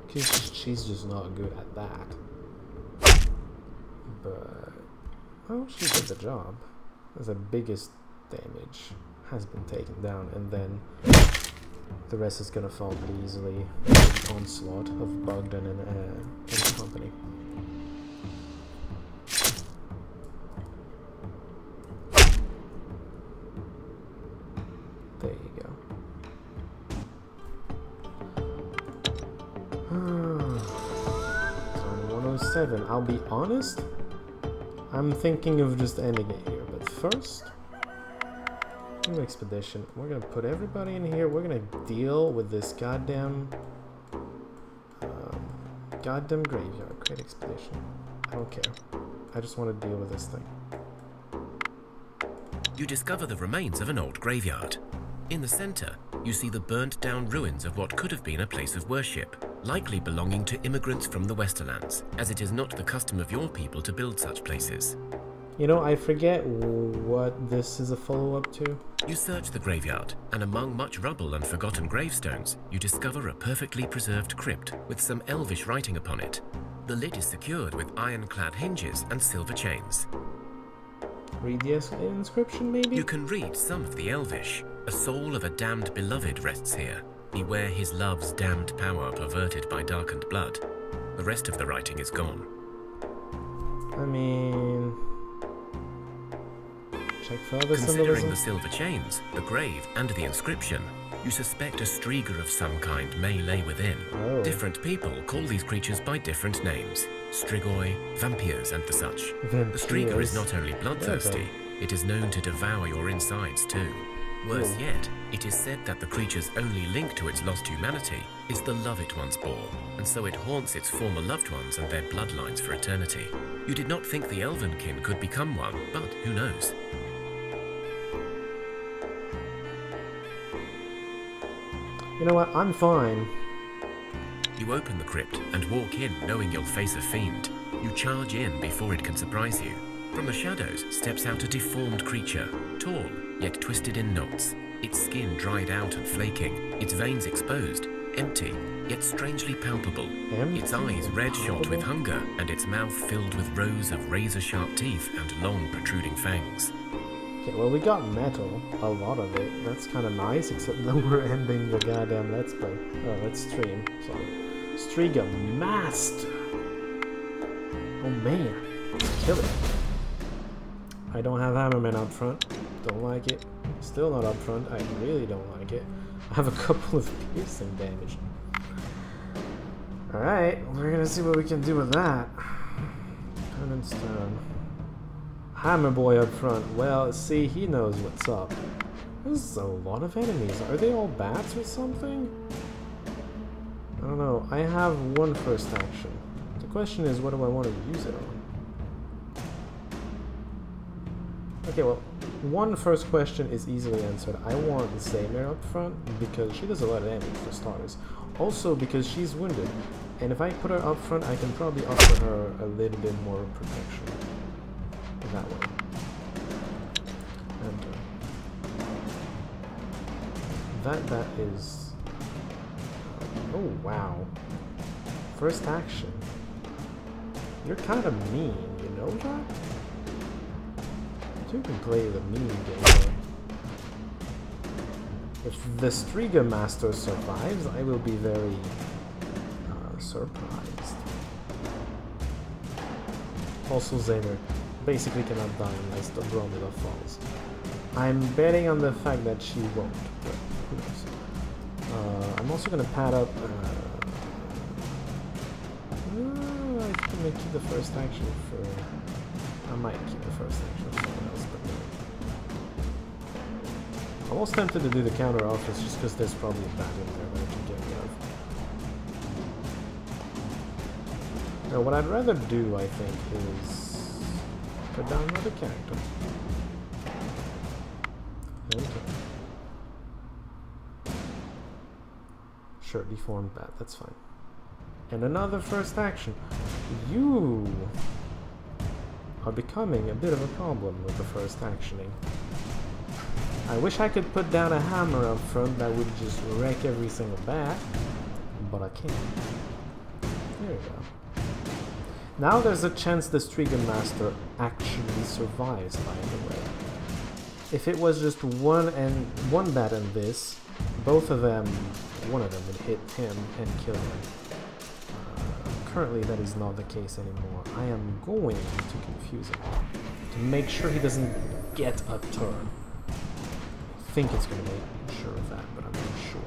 because she's just not good at that. But well, she did the job. The biggest damage has been taken down, and then the rest is gonna fall pretty easily with the onslaught of Bogdan and company. There you go. 107. I'll be honest, I'm thinking of just ending it here, but first, new expedition. We're gonna put everybody in here. We're gonna deal with this goddamn graveyard. Great expedition. I don't care. I just want to deal with this thing. You discover the remains of an old graveyard. In the center, you see the burnt down ruins of what could have been a place of worship, likely belonging to immigrants from the Westerlands, as it is not the custom of your people to build such places. You know, I forget what this is a follow-up to. You search the graveyard, and among much rubble and forgotten gravestones, you discover a perfectly preserved crypt with some elvish writing upon it. The lid is secured with ironclad hinges and silver chains. Read the inscription, maybe? You can read some of the elvish. A soul of a damned beloved rests here. Beware his love's damned power perverted by darkened blood. The rest of the writing is gone. I mean... check for other Considering symbolism. the silver chains, the grave, and the inscription, you suspect a striga of some kind may lay within. Oh. Different people call these creatures by different names. Strigoi, vampires, and the such. The striga is not only bloodthirsty, it is known to devour your insides too. Worse yet, it is said that the creature's only link to its lost humanity is the love it once bore, and so it haunts its former loved ones and their bloodlines for eternity. You did not think the Elvenkin could become one, but who knows? You know what? I'm fine. You open the crypt and walk in knowing you'll face a fiend. You charge in before it can surprise you. From the shadows steps out a deformed creature, tall, yet twisted in knots. Its skin dried out and flaking, its veins exposed, empty, yet strangely palpable. Its eyes red-shot with hunger, and its mouth filled with rows of razor-sharp teeth and long protruding fangs. Okay, well, we got metal, a lot of it. That's kind of nice, except that we're ending the goddamn let's play. Let's stream. Sorry. Striga masked! Oh man, let's kill it. I don't have Hammerman up front. Don't like it. Still not up front. I really don't like it. I have a couple of piercing damage. Alright, we're gonna see what we can do with that. Penance turn. Hammer Boy up front. Well, see, he knows what's up. There's a lot of enemies. Are they all bats or something? I don't know. I have one first action. The question is, what do I want to use it on? Okay, well, one first question is easily answered. I want Zamir up front because she does a lot of damage for starters. Also because she's wounded. And if I put her up front, I can probably offer her a little bit more protection. That way. And that is... oh, wow. First action. You're kind of mean, you know that? You can play the mean game. If the Striga Master survives, I will be very surprised. Also, Zamir basically cannot die unless the Bromida falls. I'm betting on the fact that she won't, but who knows. I'm also going to pad up... I think I may keep the first action for... I might keep the first action for someone else, but no. I'm almost tempted to do the counter office just because there's probably a bat in there that I can get rid of. Now, what I'd rather do, I think, is put down another character. Okay. Sure, deformed bat, that's fine. And another first action. You are becoming a bit of a problem with the first actioning. I wish I could put down a hammer up front that would just wreck every single bat, but I can't. There you go. Now there's a chance the Striga Master actually survives, by the way. If it was just one bat and this, both of them, one of them would hit him and kill him. Currently that is not the case anymore. I am going to confuse him to make sure he doesn't get a turn. I think it's going to make sure of that, but I'm not sure.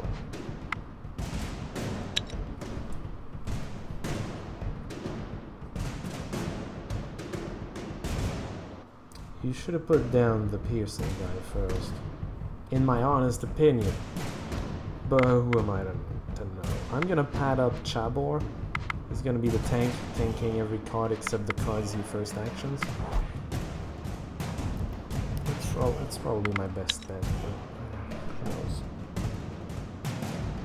You should have put down the piercing guy first, in my honest opinion. But who am I to know? I'm gonna pad up Chabor. He's gonna be the tank, tanking every card except the cards he first actions. It's probably my best bet, but who knows?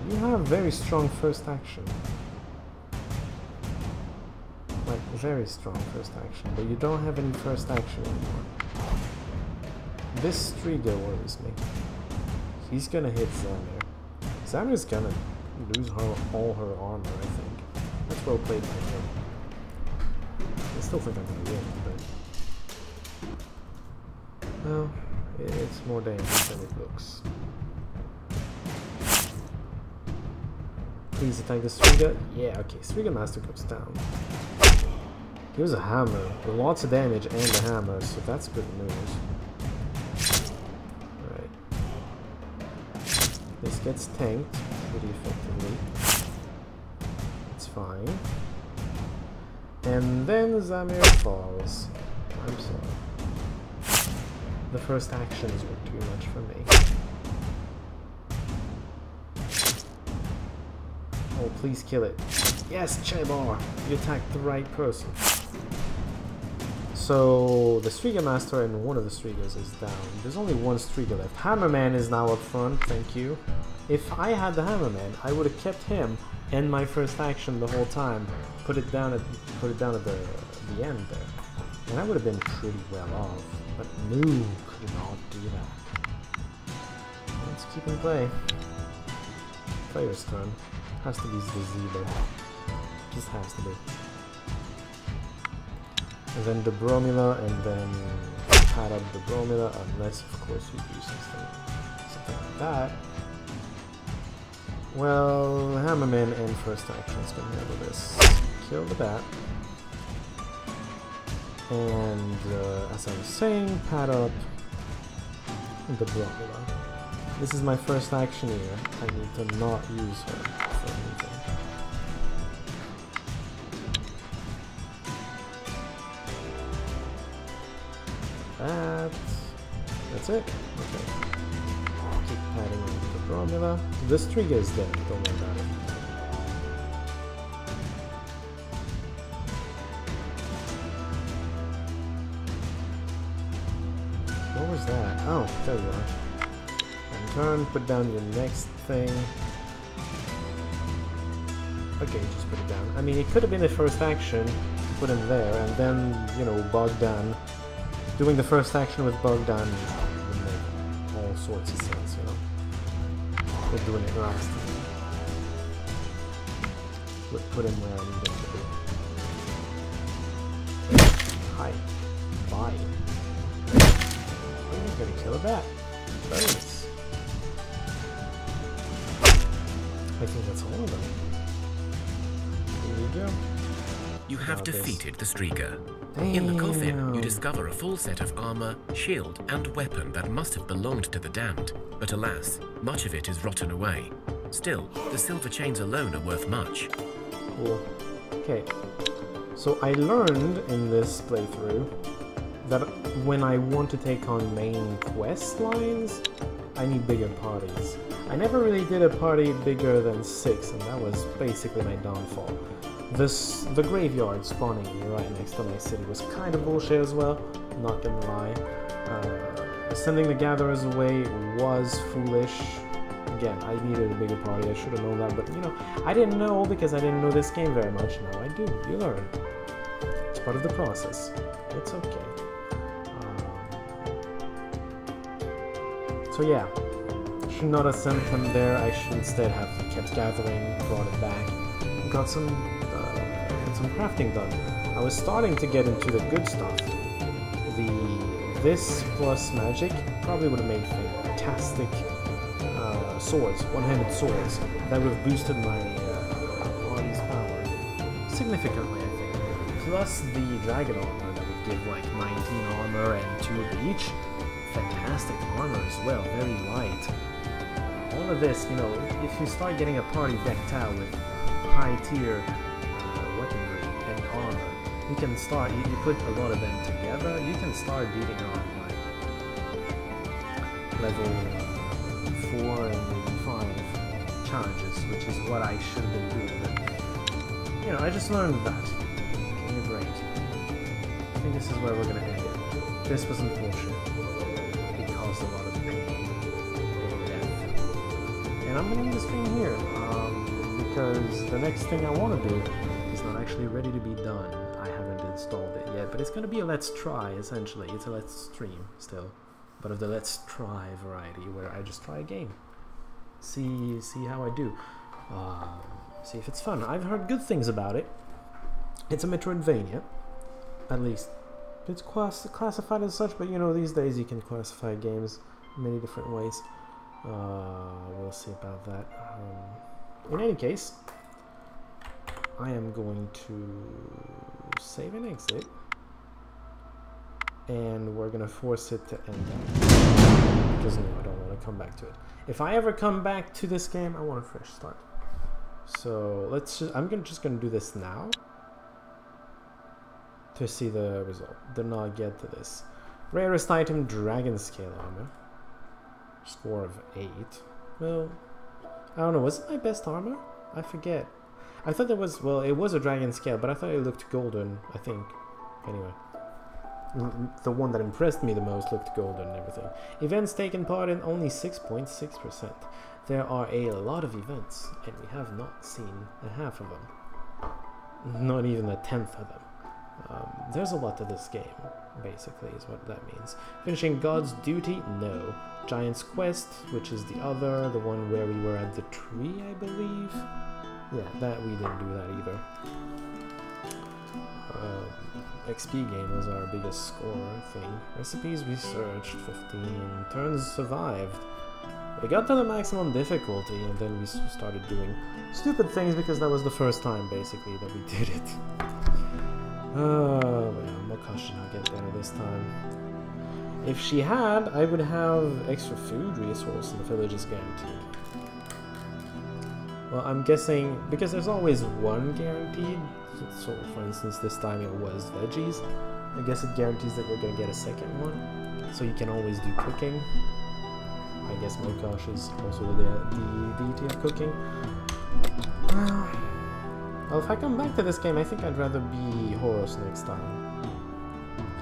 You have very strong first action. Like, very strong first action, but you don't have any first action anymore. This Striga worries me. He's gonna hit Zamir. Zamir's gonna lose all her armor, I think. That's well played by him. I still think I'm gonna win, but... well, it's more dangerous than it looks. Please attack the Striga. Yeah, okay, Striga Master goes down. He was a hammer, with lots of damage and a hammer, so that's good news. Right. This gets tanked pretty effectively. It's fine. And then Zamir falls. I'm sorry. The first actions were too much for me. Oh, please kill it. Yes, Chabor! You attacked the right person. So, the Striga Master and one of the Strigas is down. There's only one Striga left. Hammerman is now up front, thank you. If I had the Hammerman, I would have kept him and my first action the whole time. Put it down at the end there. And I would have been pretty well off. But no, could not do that. Let's keep in play. Player's turn. Has to be Zazilo. Just has to be. And then the Bromula, and then pad up the Bromula, unless of course you do something like that. Well, Hammerman and first actions can handle this. Kill the bat. And as I was saying, pad up the Bromula. This is my first action here. I need to not use her for anything. That's it. Okay. Keep padding into the Bromula. The Striga is dead, don't worry about it. What was that? Oh, there you are. And turn, put down your next thing. Okay, just put it down. I mean, it could have been the first action, put him there, and then, you know, Bogdan. Doing the first action with Bogdan would make all sorts of sense, you know. But doing it last. Put him where I need him to be. Hi. Bye. Oh, you're gonna kill a bat. Nice. I think that's all of them. Here you go. You have defeated the Striga. In the coffin, you discover a full set of armor, shield, and weapon that must have belonged to the damned, but alas, much of it is rotten away. Still, the silver chains alone are worth much. Cool. Okay. So I learned in this playthrough that when I want to take on main quest lines, I need bigger parties. I never really did a party bigger than 6, and that was basically my downfall. The graveyard spawning right next to my city was kind of bullshit as well, not gonna lie. Sending the gatherers away was foolish, Again, I needed a bigger party. I should have known that, but you know, I didn't know because I didn't know this game very much. Now I do. You learn. It's part of the process. It's okay. So yeah, should not have sent them there. I should instead have kept gathering, brought it back, got some crafting done. I was starting to get into the good stuff. This plus magic probably would have made fantastic swords, one-handed swords. That would have boosted my party's power significantly, I think. Plus the dragon armor that would give like 19 armor and 2 of each. Fantastic armor as well, very light. All of this, you know, if you start getting a party decked out with high tier weaponry and armor, you can start, you put a lot of them together, you can start beating on like level 4 and maybe 5 challenges, which is what I should have been doing. But, you know, I just learned that. Give me a break. I think this is where we're gonna end it. This was unfortunate. It caused a lot of pain and death. And I'm gonna end the stream here, because the next thing I want to do is not actually ready to be done. I haven't installed it yet, but it's gonna be a let's try, essentially. It's a let's stream still, but of the let's try variety, where I just try a game, see how I do, see if it's fun. I've heard good things about it. It's a Metroidvania, at least it's classified as such, but you know, these days you can classify games many different ways. We'll see about that. In any case, I am going to save and exit, and we're gonna force it to end up, because no, I don't want to come back to it. If I ever come back to this game, I want a fresh start. So let's just, I'm just gonna do this now to see the result. Did not get to this. Rarest item, dragon scale armor. Score of 8. Well, I don't know, was it my best armor? I forget. I thought there was, well, it was a dragon scale, but I thought it looked golden, I think. Anyway. The one that impressed me the most looked golden and everything. Events taken part in only 6.6%. There are a lot of events, and we have not seen a half of them. Not even a tenth of them. There's a lot to this game, basically, is what that means. Finishing God's Duty? No. Giant's Quest, which is the other, the one where we were at the tree, I believe. Yeah, that we didn't do that either. XP game was our biggest score thing. Recipes researched, 15. Turns survived. We got to the maximum difficulty, and then we started doing stupid things because that was the first time, basically, that we did it. Oh, well, Mokashi should not get there this time. If she had, I would have extra food resource in the villages guaranteed. Well, I'm guessing, because there's always one guaranteed, so for instance this time it was veggies, I guess it guarantees that we're going to get a second one, so you can always do cooking. I guess Mokash is also the deity of cooking. Well, if I come back to this game, I think I'd rather be Horus next time.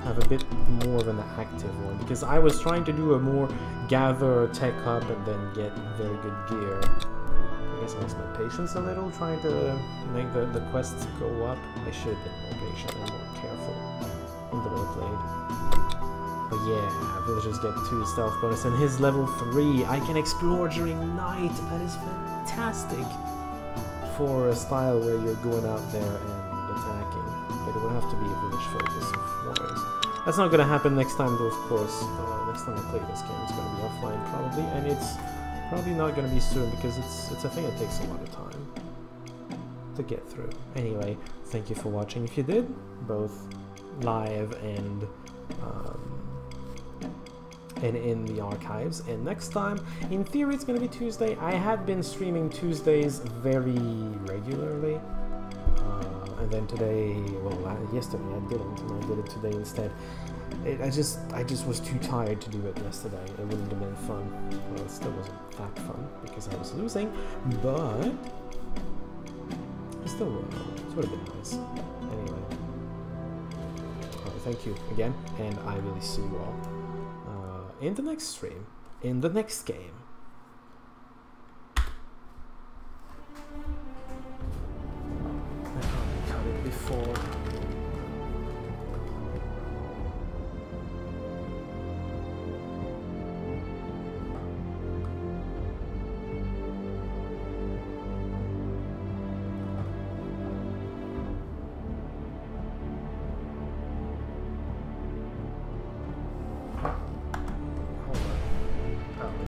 Have a bit more of an active one, because I was trying to do a more gather, tech up, and then get very good gear. I guess I lost my patience a little, trying to make the quests go up. I should have been more patient and more careful in the way played. But yeah, villagers get 2 stealth bonus, and his level 3, I can explore during night. That is fantastic for a style where you're going out there and attacking. But it would have to be a village focus of warriors. That's not going to happen next time though, of course. Next time I play this game, it's going to be offline probably, and it's probably not going to be soon because it's a thing that takes a lot of time to get through. Anyway, thank you for watching if you did, both live and in the archives. And next time, in theory, it's going to be Tuesday. I had been streaming Tuesdays very regularly, and then today, well, yesterday I didn't, and I did it today instead. I just was too tired to do it yesterday. It wouldn't have been fun. Well, it still wasn't that fun because I was losing, but it still would have been nice. Anyway, thank you again, and I will see you all in the next stream, in the next game.